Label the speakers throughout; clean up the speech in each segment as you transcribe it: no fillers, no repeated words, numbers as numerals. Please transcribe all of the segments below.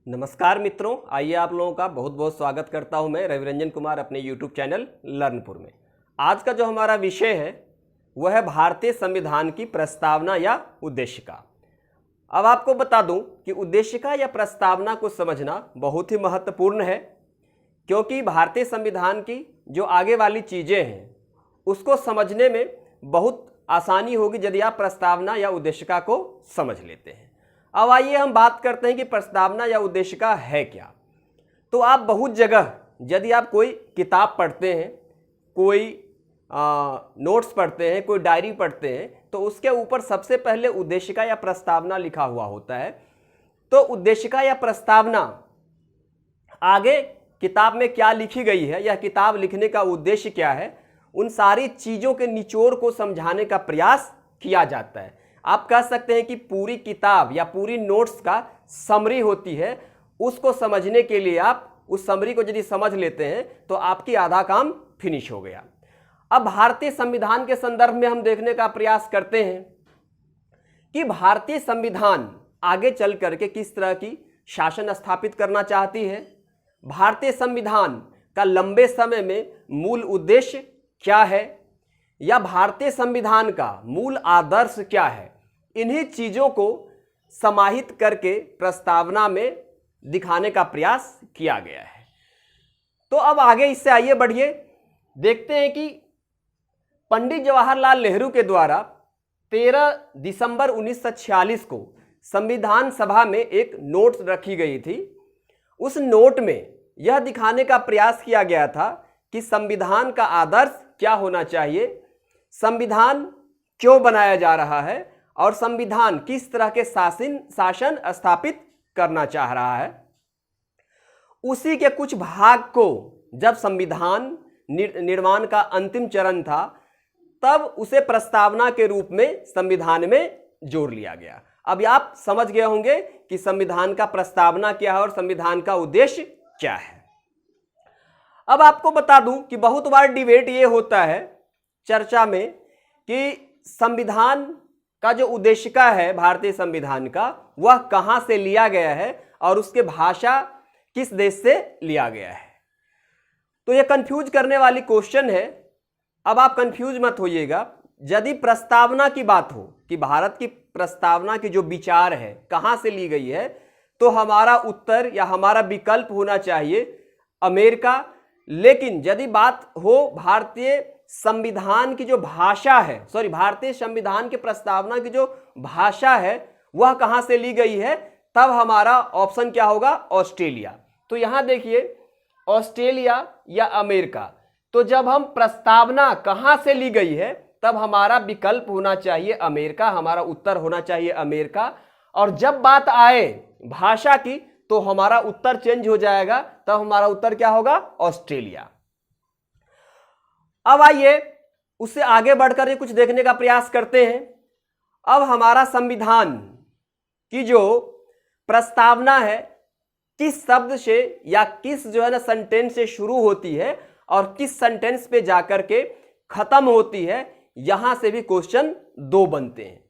Speaker 1: नमस्कार मित्रों, आइए आप लोगों का बहुत बहुत स्वागत करता हूं मैं रविरंजन कुमार अपने YouTube चैनल लर्नपुर में। आज का जो हमारा विषय है वह है भारतीय संविधान की प्रस्तावना या उद्देशिका। अब आपको बता दूं कि उद्देशिका या प्रस्तावना को समझना बहुत ही महत्वपूर्ण है, क्योंकि भारतीय संविधान की जो आगे वाली चीज़ें हैं उसको समझने में बहुत आसानी होगी यदि आप प्रस्तावना या उद्देशिका को समझ लेते हैं। अब आइए हम बात करते हैं कि प्रस्तावना या उद्देशिका है क्या। तो आप बहुत जगह यदि आप कोई किताब पढ़ते हैं, कोई नोट्स पढ़ते हैं, कोई डायरी पढ़ते हैं, तो उसके ऊपर सबसे पहले उद्देशिका या प्रस्तावना लिखा हुआ होता है। तो उद्देशिका या प्रस्तावना आगे किताब में क्या लिखी गई है या किताब लिखने का उद्देश्य क्या है, उन सारी चीज़ों के निचोड़ को समझाने का प्रयास किया जाता है। आप कह सकते हैं कि पूरी किताब या पूरी नोट्स का समरी होती है, उसको समझने के लिए आप उस समरी को यदि समझ लेते हैं तो आपकी आधा काम फिनिश हो गया। अब भारतीय संविधान के संदर्भ में हम देखने का प्रयास करते हैं कि भारतीय संविधान आगे चल करके किस तरह की शासन स्थापित करना चाहती है, भारतीय संविधान का लंबे समय में मूल उद्देश्य क्या है या भारतीय संविधान का मूल आदर्श क्या है। इन्हीं चीज़ों को समाहित करके प्रस्तावना में दिखाने का प्रयास किया गया है। तो अब आगे इससे आइए बढ़िए, देखते हैं कि पंडित जवाहरलाल नेहरू के द्वारा 13 दिसंबर 1946 को संविधान सभा में एक नोट रखी गई थी। उस नोट में यह दिखाने का प्रयास किया गया था कि संविधान का आदर्श क्या होना चाहिए, संविधान क्यों बनाया जा रहा है और संविधान किस तरह के शासन स्थापित करना चाह रहा है। उसी के कुछ भाग को जब संविधान निर्माण का अंतिम चरण था तब उसे प्रस्तावना के रूप में संविधान में जोड़ लिया गया। अब आप समझ गए होंगे कि संविधान का प्रस्तावना क्या है और संविधान का उद्देश्य क्या है। अब आपको बता दूं कि बहुत बार डिबेट ये होता है चर्चा में कि संविधान का जो उद्देशिका है भारतीय संविधान का वह कहां से लिया गया है और उसके भाषा किस देश से लिया गया है। तो यह कंफ्यूज करने वाली क्वेश्चन है। अब आप कंफ्यूज मत होइएगा। यदि प्रस्तावना की बात हो कि भारत की प्रस्तावना की जो विचार है कहां से ली गई है, तो हमारा उत्तर या हमारा विकल्प होना चाहिए अमेरिका। लेकिन यदि बात हो भारतीय संविधान की जो भाषा है, भारतीय संविधान की प्रस्तावना की जो भाषा है वह कहां से ली गई है, तब हमारा ऑप्शन क्या होगा, ऑस्ट्रेलिया। तो यहां देखिए ऑस्ट्रेलिया या अमेरिका। तो जब हम प्रस्तावना कहां से ली गई है तब हमारा विकल्प होना चाहिए अमेरिका, हमारा उत्तर होना चाहिए अमेरिका। और जब बात आए भाषा की तो हमारा उत्तर चेंज हो जाएगा, तब हमारा उत्तर क्या होगा, ऑस्ट्रेलिया। अब आइए उससे आगे बढ़कर कुछ देखने का प्रयास करते हैं। अब हमारा संविधान की जो प्रस्तावना है किस शब्द से या किस सेंटेंस से शुरू होती है और किस सेंटेंस पे जाकर के खत्म होती है, यहां से भी क्वेश्चन दो बनते हैं।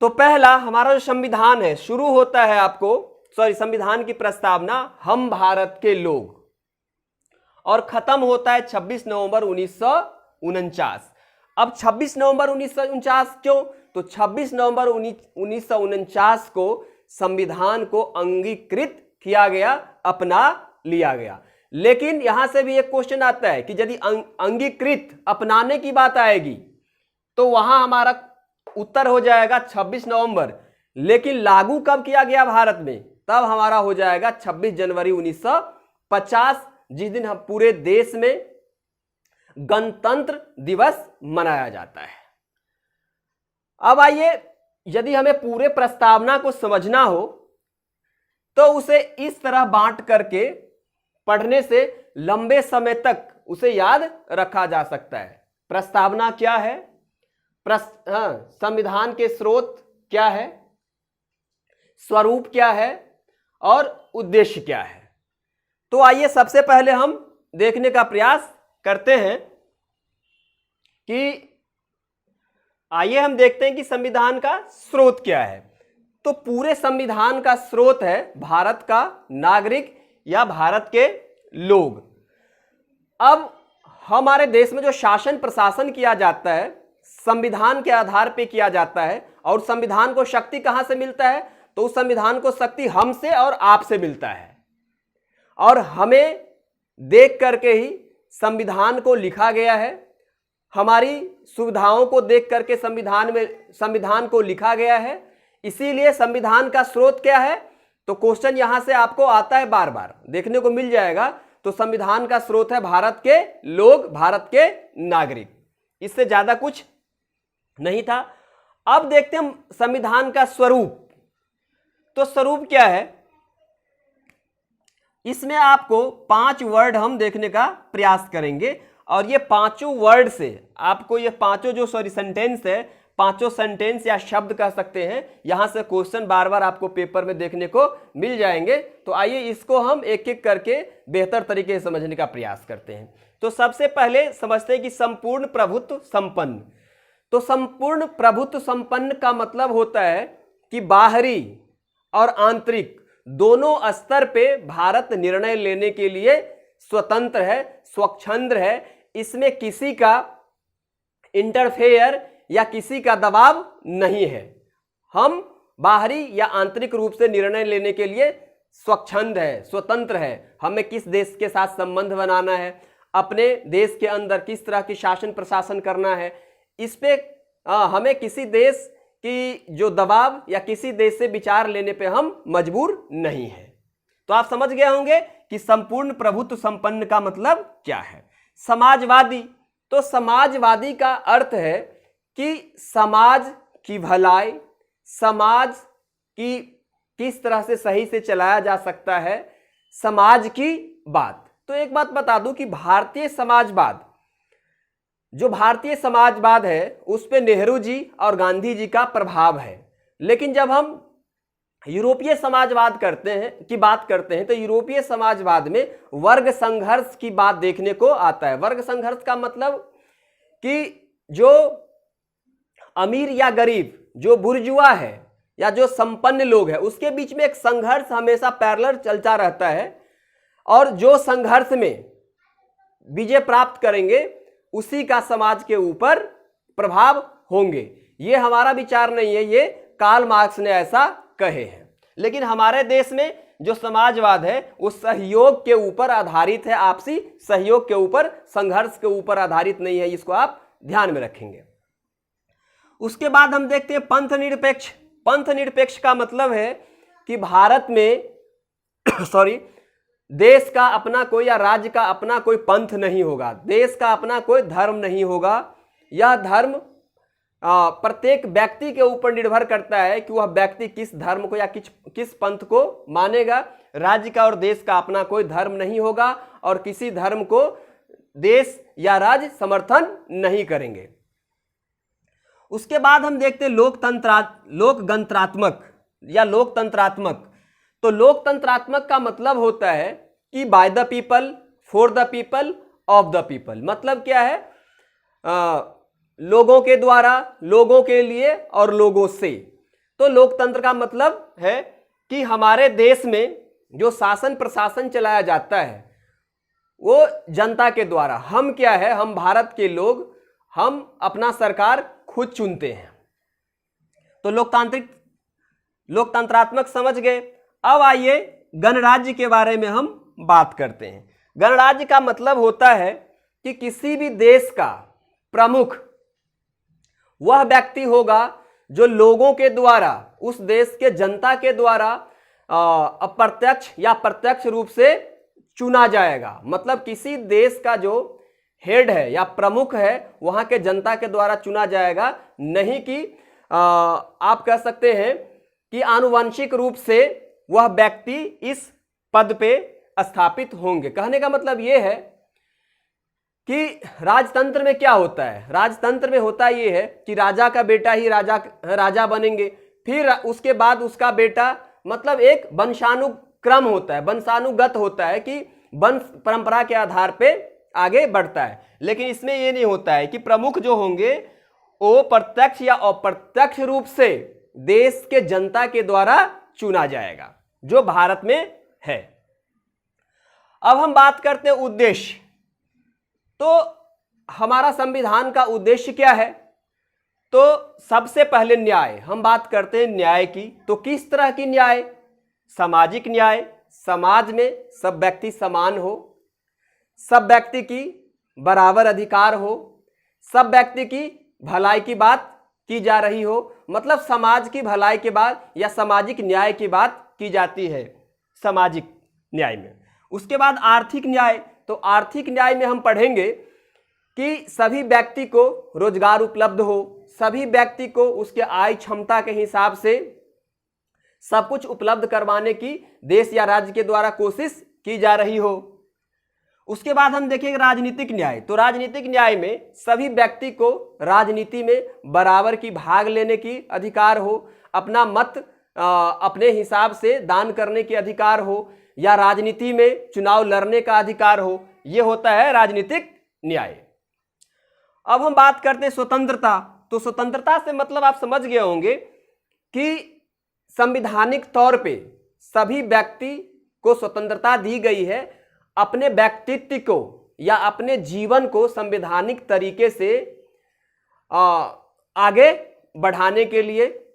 Speaker 1: तो पहला हमारा जो संविधान है शुरू होता है संविधान की प्रस्तावना हम भारत के लोग, और खत्म होता है 26 नवंबर 1949। अब 26 नवंबर 1949 क्यों, तो 26 नवंबर 1949 को संविधान को अंगीकृत किया गया, अपना लिया गया। लेकिन यहां से भी एक क्वेश्चन आता है कि यदि अंगीकृत अपनाने की बात आएगी तो वहां हमारा उत्तर हो जाएगा 26 नवंबर। लेकिन लागू कब किया गया भारत में, तब हमारा हो जाएगा 26 जनवरी 1950, जिस दिन हम पूरे देश में गणतंत्र दिवस मनाया जाता है। अब आइए, यदि हमें पूरे प्रस्तावना को समझना हो तो उसे इस तरह बांट करके पढ़ने से लंबे समय तक उसे याद रखा जा सकता है। प्रस्तावना क्या है, संविधान के स्रोत क्या है, स्वरूप क्या है और उद्देश्य क्या है। तो आइए सबसे पहले हम देखने का प्रयास करते हैं कि आइए हम देखते हैं कि संविधान का स्रोत क्या है। तो तो पूरे संविधान का स्रोत है भारत का नागरिक या भारत के लोग। अब हमारे देश में जो शासन प्रशासन किया जाता है संविधान के आधार पे किया जाता है, और संविधान को शक्ति कहां से मिलता है? तो उस संविधान को शक्ति हमसे और आपसे मिलता है, और हमें देख करके ही संविधान को लिखा गया है। हमारी सुविधाओं को देख करके संविधान को लिखा गया है। इसीलिए संविधान का स्रोत क्या है? तो क्वेश्चन यहां से आपको आता है, बार बार देखने को मिल जाएगा। तो संविधान का स्रोत है भारत के लोग, भारत के नागरिक। इससे ज्यादा कुछ नहीं था। अब देखते हैं संविधान का स्वरूप। तो स्वरूप क्या है? इसमें आपको 5 वर्ड हम देखने का प्रयास करेंगे, और ये 5 वर्ड से आपको ये 5 जो सेंटेंस है, 5 सेंटेंस या शब्द कह सकते हैं, यहां से क्वेश्चन बार बार आपको पेपर में देखने को मिल जाएंगे। तो आइए इसको हम एक एक करके बेहतर तरीके से समझने का प्रयास करते हैं। तो सबसे पहले समझते हैं कि संपूर्ण प्रभुत्व संपन्न। तो संपूर्ण प्रभुत्व संपन्न का मतलब होता है कि बाहरी और आंतरिक दोनों स्तर पे भारत निर्णय लेने के लिए स्वतंत्र है, स्वच्छंद है। इसमें किसी का इंटरफेयर या किसी का दबाव नहीं है। हम बाहरी या आंतरिक रूप से निर्णय लेने के लिए स्वच्छंद है, स्वतंत्र है। हमें किस देश के साथ संबंध बनाना है, अपने देश के अंदर किस तरह की शासन प्रशासन करना है, इस पे हमें किसी देश की जो दबाव या किसी देश से विचार लेने पे हम मजबूर नहीं है। तो आप समझ गए होंगे कि संपूर्ण प्रभुत्व संपन्न का मतलब क्या है। समाजवादी, तो समाजवादी का अर्थ है कि समाज की भलाई, समाज की किस तरह से सही से चलाया जा सकता है, समाज की बात। तो एक बात बता दूं कि भारतीय समाजवाद, जो भारतीय समाजवाद है उस पे नेहरू जी और गांधी जी का प्रभाव है। लेकिन जब हम यूरोपीय समाजवाद की बात करते हैं तो यूरोपीय समाजवाद में वर्ग संघर्ष की बात देखने को आता है। वर्ग संघर्ष का मतलब कि जो अमीर या गरीब, जो बुर्जुआ है या जो संपन्न लोग हैं, उसके बीच में एक संघर्ष हमेशा पैरेलल चलता रहता है, और जो संघर्ष में विजय प्राप्त करेंगे उसी का समाज के ऊपर प्रभाव होंगे। ये हमारा विचार नहीं है, ये कार्ल मार्क्स ने ऐसा कहे हैं। लेकिन हमारे देश में जो समाजवाद है वो सहयोग के ऊपर आधारित है, आपसी सहयोग के ऊपर, संघर्ष के ऊपर आधारित नहीं है। इसको आप ध्यान में रखेंगे। उसके बाद हम देखते हैं पंथ निरपेक्ष। पंथ निरपेक्ष का मतलब है कि भारत में देश का अपना कोई या राज्य का अपना कोई पंथ नहीं होगा, देश का अपना कोई धर्म नहीं होगा। यह धर्म प्रत्येक व्यक्ति के ऊपर निर्भर करता है कि वह व्यक्ति किस धर्म को या किस पंथ को मानेगा। राज्य का और देश का अपना कोई धर्म नहीं होगा, और किसी धर्म को देश या राज्य समर्थन नहीं करेंगे। उसके बाद हम देखते हैं लोकगणत्रात्मक या लोकतंत्रात्मक। तो लोकतंत्रात्मक का मतलब होता है कि by the people, for the people, of the people. मतलब क्या है? लोगों के द्वारा, लोगों के लिए और लोगों से। तो लोकतंत्र का मतलब है कि हमारे देश में जो शासन प्रशासन चलाया जाता है वो जनता के द्वारा। हम क्या है? हम भारत के लोग, हम अपना सरकार खुद चुनते हैं। तो लोकतंत्रात्मक समझ गए। अब आइए गणराज्य के बारे में हम बात करते हैं। गणराज्य का मतलब होता है कि किसी भी देश का प्रमुख वह व्यक्ति होगा जो लोगों के द्वारा, उस देश के जनता के द्वारा अप्रत्यक्ष या प्रत्यक्ष रूप से चुना जाएगा। मतलब किसी देश का जो हेड है या प्रमुख है वहां के जनता के द्वारा चुना जाएगा, नहीं कि आप कह सकते हैं कि आनुवंशिक रूप से वह व्यक्ति इस पद पे स्थापित होंगे। कहने का मतलब यह है कि राजतंत्र में क्या होता है? राजतंत्र में होता यह है कि राजा का बेटा ही राजा बनेंगे, फिर उसके बाद उसका बेटा, मतलब एक वंशानुक्रम होता है, वंशानुगत होता है कि वंश परंपरा के आधार पे आगे बढ़ता है। लेकिन इसमें यह नहीं होता है कि प्रमुख जो होंगे वो प्रत्यक्ष या अप्रत्यक्ष रूप से देश के जनता के द्वारा चुना जाएगा, जो भारत में है। अब हम बात करते हैं उद्देश्य। तो हमारा संविधान का उद्देश्य क्या है? तो सबसे पहले न्याय, हम बात करते हैं न्याय की। तो किस तरह की न्याय? सामाजिक न्याय, समाज में सब व्यक्ति समान हो, सब व्यक्ति की बराबर अधिकार हो, सब व्यक्ति की भलाई की बात की जा रही हो, मतलब समाज की भलाई के बाद या सामाजिक न्याय की बात की जाती है सामाजिक न्याय में। उसके बाद आर्थिक न्याय। तो आर्थिक न्याय में हम पढ़ेंगे कि सभी व्यक्ति को रोजगार उपलब्ध हो, सभी व्यक्ति को उसके आय क्षमता के हिसाब से सब कुछ उपलब्ध करवाने की देश या राज्य के द्वारा कोशिश की जा रही हो। उसके बाद हम देखेंगे राजनीतिक न्याय। तो राजनीतिक न्याय में सभी व्यक्ति को राजनीति में बराबर की भाग लेने की अधिकार हो, अपना मत अपने हिसाब से दान करने की अधिकार हो, या राजनीति में चुनाव लड़ने का अधिकार हो। यह होता है राजनीतिक न्याय। अब हम बात करते हैं स्वतंत्रता। तो स्वतंत्रता से मतलब आप समझ गए होंगे कि संवैधानिक तौर पे सभी व्यक्ति को स्वतंत्रता दी गई है अपने व्यक्तित्व को या अपने जीवन को संवैधानिक तरीके से आगे बढ़ाने के लिए,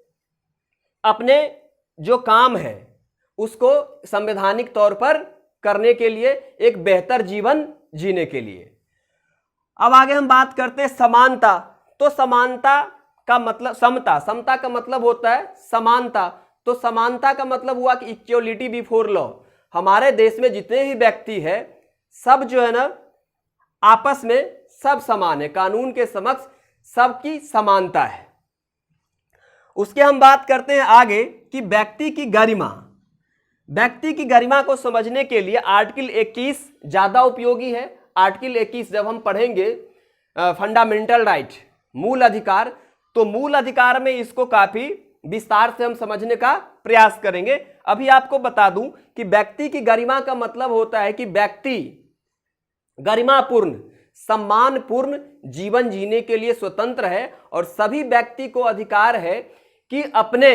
Speaker 1: अपने जो काम है उसको संवैधानिक तौर पर करने के लिए, एक बेहतर जीवन जीने के लिए। अब आगे हम बात करते हैं समानता। तो समानता का मतलब समता, समता का मतलब होता है समानता। तो समानता का मतलब हुआ कि इक्वलिटी बिफोर लॉ। हमारे देश में जितने भी व्यक्ति हैं सब जो है ना आपस में सब समान है, कानून के समक्ष सबकी समानता है। उसके हम बात करते हैं आगे कि व्यक्ति की गरिमा। व्यक्ति की गरिमा को समझने के लिए आर्टिकल 21 ज्यादा उपयोगी है। आर्टिकल 21 जब हम पढ़ेंगे फंडामेंटल राइट, मूल अधिकार, तो मूल अधिकार में इसको काफी विस्तार से हम समझने का प्रयास करेंगे। अभी आपको बता दूं कि व्यक्ति की गरिमा का मतलब होता है कि व्यक्ति गरिमापूर्ण सम्मानपूर्ण जीवन जीने के लिए स्वतंत्र है और सभी व्यक्ति को अधिकार है कि अपने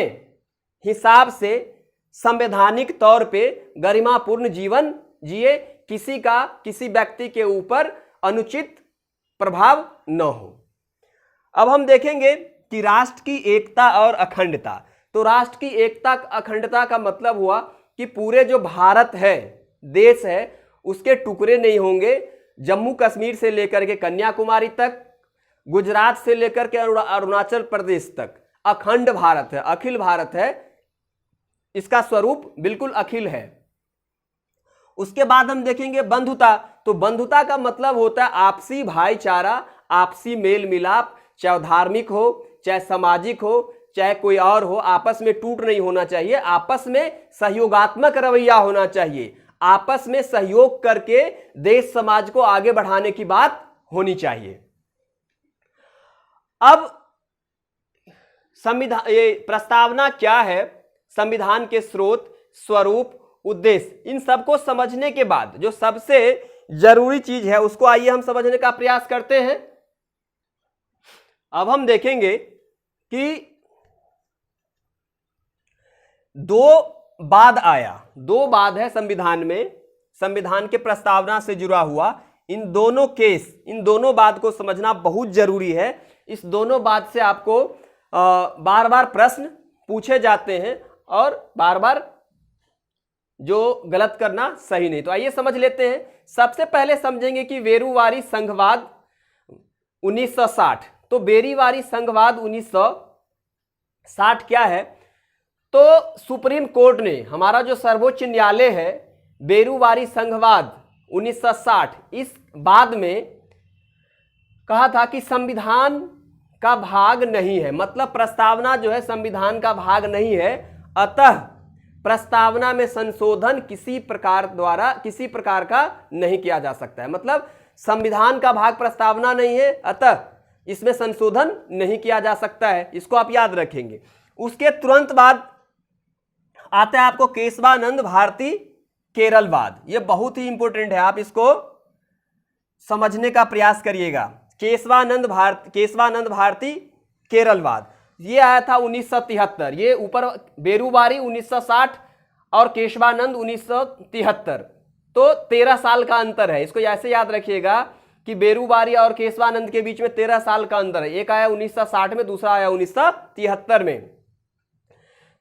Speaker 1: हिसाब से संवैधानिक तौर पे गरिमापूर्ण जीवन जिए, किसी व्यक्ति के ऊपर अनुचित प्रभाव न हो। अब हम देखेंगे कि राष्ट्र की एकता और अखंडता। तो राष्ट्र की एकता अखंडता का मतलब हुआ कि पूरे जो भारत है, देश है, उसके टुकड़े नहीं होंगे। जम्मू कश्मीर से लेकर के कन्याकुमारी तक, गुजरात से लेकर के अरुणाचल प्रदेश तक अखंड भारत है, अखिल भारत है। इसका स्वरूप बिल्कुल अखिल है। उसके बाद हम देखेंगे बंधुता। तो बंधुता का मतलब होता है आपसी भाईचारा, आपसी मेल मिलाप, चाहे धार्मिक हो, चाहे सामाजिक हो, चाहे कोई और हो, आपस में टूट नहीं होना चाहिए, आपस में सहयोगात्मक रवैया होना चाहिए, आपस में सहयोग करके देश समाज को आगे बढ़ाने की बात होनी चाहिए। अब संविधान, ये प्रस्तावना क्या है, संविधान के स्रोत, स्वरूप, उद्देश्य, इन सबको समझने के बाद जो सबसे जरूरी चीज है उसको आइए हम समझने का प्रयास करते हैं। अब हम देखेंगे कि दो बाद है संविधान में, संविधान के प्रस्तावना से जुड़ा हुआ। इन दोनों बात को समझना बहुत जरूरी है। इस दोनों बात से आपको बार बार प्रश्न पूछे जाते हैं और बार बार जो गलत करना सही नहीं। तो आइए समझ लेते हैं। सबसे पहले समझेंगे कि बेरूवारी संघवाद 1960। तो बेरीवारी संघवाद 1960 क्या है? तो सुप्रीम कोर्ट ने, हमारा जो सर्वोच्च न्यायालय है, बेरूवारी संघवाद 1960 इस बाद में कहा था कि संविधान का भाग नहीं है, मतलब प्रस्तावना जो है संविधान का भाग नहीं है, अतः प्रस्तावना में संशोधन किसी प्रकार का नहीं किया जा सकता है। मतलब संविधान का भाग प्रस्तावना नहीं है, अतः इसमें संशोधन नहीं किया जा सकता है। इसको आप याद रखेंगे। उसके तुरंत बाद आता है आपको केशवानंद भारती केरलवाद। यह बहुत ही इंपॉर्टेंट है, आप इसको समझने का प्रयास करिएगा। केशवानंद भारती केरलवाद। ये आया था 1973। ये ऊपर बेरूबारी 1960 और केशवानंद 1973। तो 13 साल का अंतर है। इसको ऐसे याद रखिएगा कि बेरूबारी और केशवानंद के बीच में 13 साल का अंतर है। एक आया 1960 में, दूसरा आया 1973 में।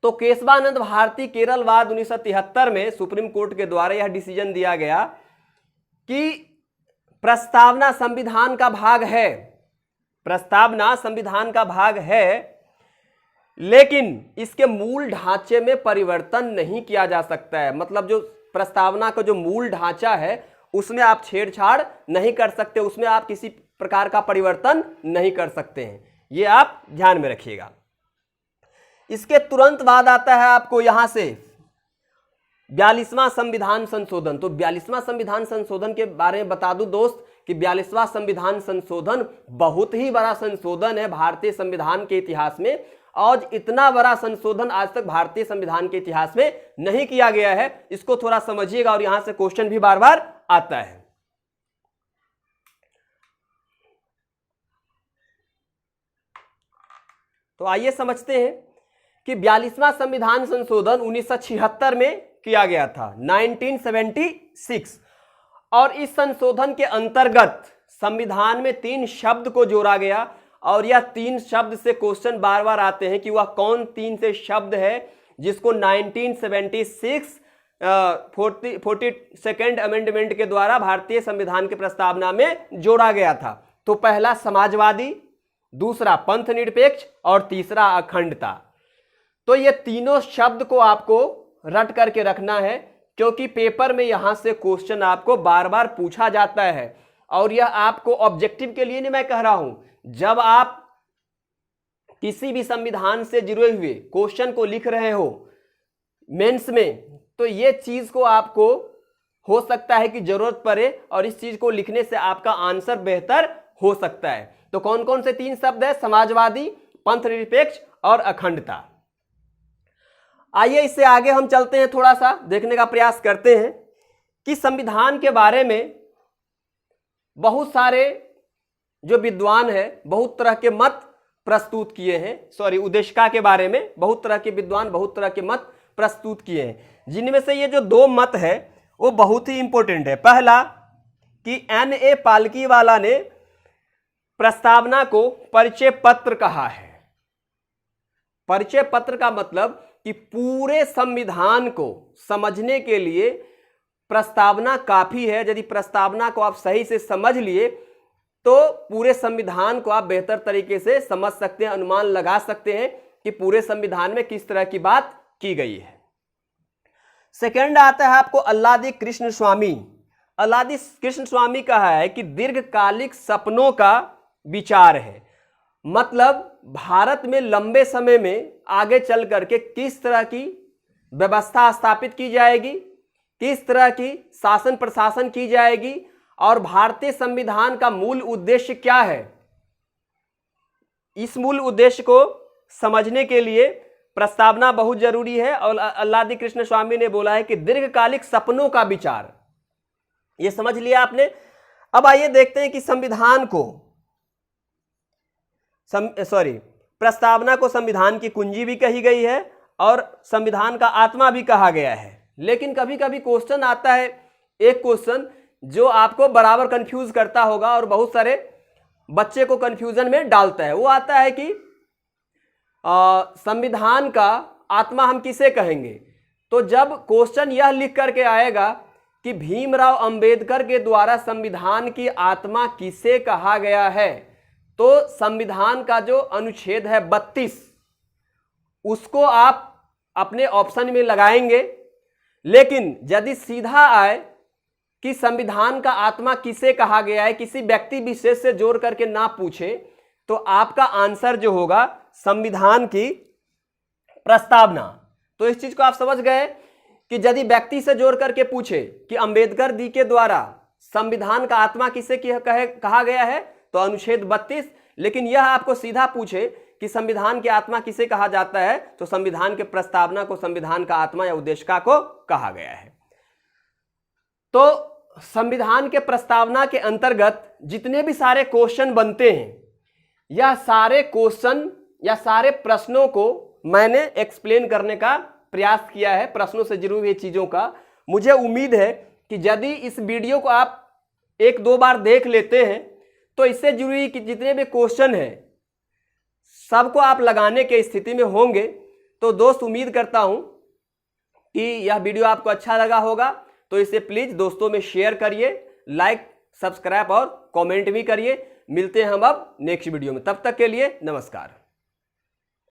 Speaker 1: तो केशवानंद भारतीय केरलवाद 1973 में सुप्रीम कोर्ट के द्वारा यह डिसीजन दिया गया कि प्रस्तावना संविधान का भाग है, प्रस्तावना संविधान का भाग है, लेकिन इसके मूल ढांचे में परिवर्तन नहीं किया जा सकता है। मतलब जो प्रस्तावना का जो मूल ढांचा है उसमें आप छेड़छाड़ नहीं कर सकते, उसमें आप किसी प्रकार का परिवर्तन नहीं कर सकते हैं। ये आप ध्यान में रखिएगा। इसके तुरंत बाद आता है आपको यहां से 42वां संविधान संशोधन। तो 42वां संविधान संशोधन के बारे में बता दूं दोस्त कि 42वां संविधान संशोधन बहुत ही बड़ा संशोधन है भारतीय संविधान के इतिहास में। और इतना बड़ा संशोधन आज तक भारतीय संविधान के इतिहास में नहीं किया गया है। इसको थोड़ा समझिएगा और यहां से क्वेश्चन भी बार बार आता है। तो आइए समझते हैं कि 42वां संविधान संशोधन 1976 में किया गया था, 1976। और इस संशोधन के अंतर्गत संविधान में 3 शब्द को जोड़ा गया। और यह 3 शब्द से क्वेश्चन बार बार आते हैं कि वह कौन 3 से शब्द है जिसको 1976 42nd अमेंडमेंट के द्वारा भारतीय संविधान के प्रस्तावना में जोड़ा गया था। तो पहला समाजवादी, दूसरा पंथ निरपेक्ष और तीसरा अखंडता। तो ये तीनों शब्द को आपको रट करके रखना है, क्योंकि पेपर में यहां से क्वेश्चन आपको बार बार पूछा जाता है। और यह आपको ऑब्जेक्टिव के लिए नहीं मैं कह रहा हूं, जब आप किसी भी संविधान से जुड़े हुए क्वेश्चन को लिख रहे हो मेंस में, तो ये चीज को आपको हो सकता है कि जरूरत पड़े और इस चीज को लिखने से आपका आंसर बेहतर हो सकता है। तो कौन कौन से 3 शब्द है? समाजवादी, पंथ निरपेक्ष और अखंडता। आइए इससे आगे हम चलते हैं, थोड़ा सा देखने का प्रयास करते हैं कि संविधान के बारे में बहुत सारे जो विद्वान है बहुत तरह के मत प्रस्तुत किए हैं। उद्देशिका के बारे में बहुत तरह के विद्वान बहुत तरह के मत प्रस्तुत किए हैं, जिनमें से ये जो 2 मत है वो बहुत ही इंपॉर्टेंट है। पहला कि N.A. पालकीवाला ने प्रस्तावना को परिचय पत्र कहा है। परिचय पत्र का मतलब कि पूरे संविधान को समझने के लिए प्रस्तावना काफी है। यदि प्रस्तावना को आप सही से समझ लिए तो पूरे संविधान को आप बेहतर तरीके से समझ सकते हैं, अनुमान लगा सकते हैं कि पूरे संविधान में किस तरह की बात की गई है। सेकंड आता है आपको अल्लादी कृष्ण स्वामी। अल्लादी कृष्ण स्वामी कहा है कि दीर्घकालिक सपनों का विचार है। मतलब भारत में लंबे समय में आगे चल करके किस तरह की व्यवस्था स्थापित की जाएगी, किस तरह की शासन प्रशासन की जाएगी और भारतीय संविधान का मूल उद्देश्य क्या है। इस मूल उद्देश्य को समझने के लिए प्रस्तावना बहुत जरूरी है। और अल्लादी कृष्ण स्वामी ने बोला है कि दीर्घकालिक सपनों का विचार, ये समझ लिया आपने। अब आइए देखते हैं कि संविधान को प्रस्तावना को संविधान की कुंजी भी कही गई है और संविधान का आत्मा भी कहा गया है। लेकिन कभी कभी क्वेश्चन आता है, एक क्वेश्चन जो आपको बराबर कंफ्यूज करता होगा और बहुत सारे बच्चे को कंफ्यूजन में डालता है। वो आता है कि संविधान का आत्मा हम किसे कहेंगे। तो जब क्वेश्चन यह लिख करके आएगा कि भीमराव अंबेडकर के द्वारा संविधान की आत्मा किसे कहा गया है, तो संविधान का जो अनुच्छेद है 32 उसको आप अपने ऑप्शन में लगाएंगे। लेकिन यदि सीधा आए कि संविधान का आत्मा किसे कहा गया है, किसी व्यक्ति विशेष से जोड़ करके ना पूछे, तो आपका आंसर जो होगा संविधान की प्रस्तावना। तो इस चीज को आप समझ गए कि यदि व्यक्ति से जोड़ करके पूछे कि अंबेडकर जी के द्वारा संविधान का आत्मा किसे कहा गया है, तो अनुच्छेद 32। लेकिन यह आपको सीधा पूछे कि संविधान की आत्मा किसे कहा जाता है, तो संविधान के प्रस्तावना को संविधान का आत्मा या उद्देशिका को कहा गया है। तो संविधान के प्रस्तावना के अंतर्गत जितने भी सारे क्वेश्चन बनते हैं, यह सारे क्वेश्चन या सारे प्रश्नों को मैंने एक्सप्लेन करने का प्रयास किया है, प्रश्नों से जुड़ी हुई चीज़ों का। मुझे उम्मीद है कि यदि इस वीडियो को आप 1-2 बार देख लेते हैं तो इससे जुड़ी जितने भी क्वेश्चन हैं सबको आप लगाने के स्थिति में होंगे। तो दोस्त, उम्मीद करता हूं कि यह वीडियो आपको अच्छा लगा होगा, तो इसे प्लीज दोस्तों में शेयर करिए, लाइक, सब्सक्राइब और कमेंट भी करिए। मिलते हैं हम अब नेक्स्ट वीडियो में, तब तक के लिए नमस्कार।